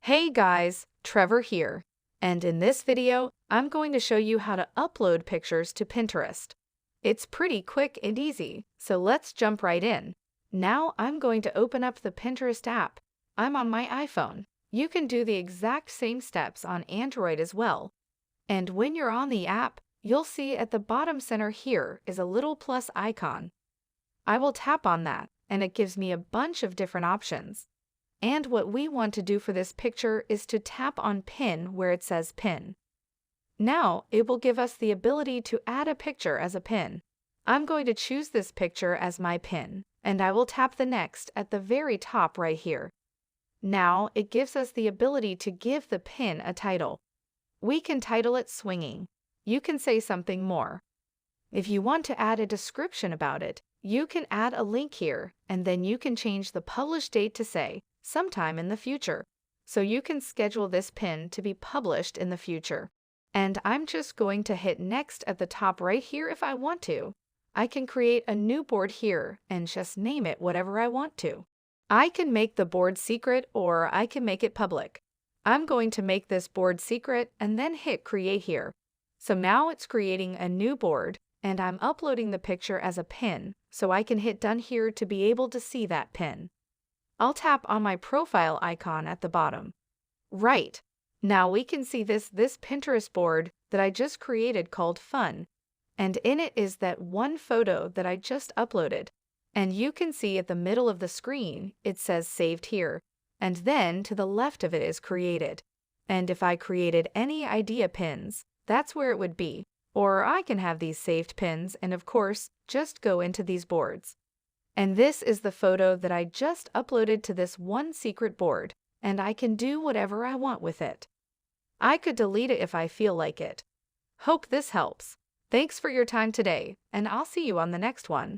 Hey guys, Trevor here, and in this video, I'm going to show you how to upload pictures to Pinterest. It's pretty quick and easy, so let's jump right in. Now I'm going to open up the Pinterest app. I'm on my iPhone. You can do the exact same steps on Android as well. And when you're on the app, you'll see at the bottom center here is a little plus icon. I will tap on that, and it gives me a bunch of different options. And what we want to do for this picture is to tap on Pin where it says Pin. Now it will give us the ability to add a picture as a pin. I'm going to choose this picture as my pin, and I will tap the next at the very top right here. Now it gives us the ability to give the pin a title. We can title it Swinging. You can say something more. If you want to add a description about it, you can add a link here, and then you can change the published date to say sometime in the future. So you can schedule this pin to be published in the future. And I'm just going to hit next at the top right here if I want to. I can create a new board here and just name it whatever I want to. I can make the board secret or I can make it public. I'm going to make this board secret and then hit create here. So now it's creating a new board and I'm uploading the picture as a pin, so I can hit done here to be able to see that pin. I'll tap on my profile icon at the bottom. Right. Now we can see this Pinterest board that I just created called Fun, and in it is that one photo that I just uploaded. And you can see at the middle of the screen, it says saved here, and then to the left of it is created. And if I created any idea pins, that's where it would be. Or I can have these saved pins and of course, just go into these boards. And this is the photo that I just uploaded to this one secret board, and I can do whatever I want with it. I could delete it if I feel like it. Hope this helps. Thanks for your time today, and I'll see you on the next one.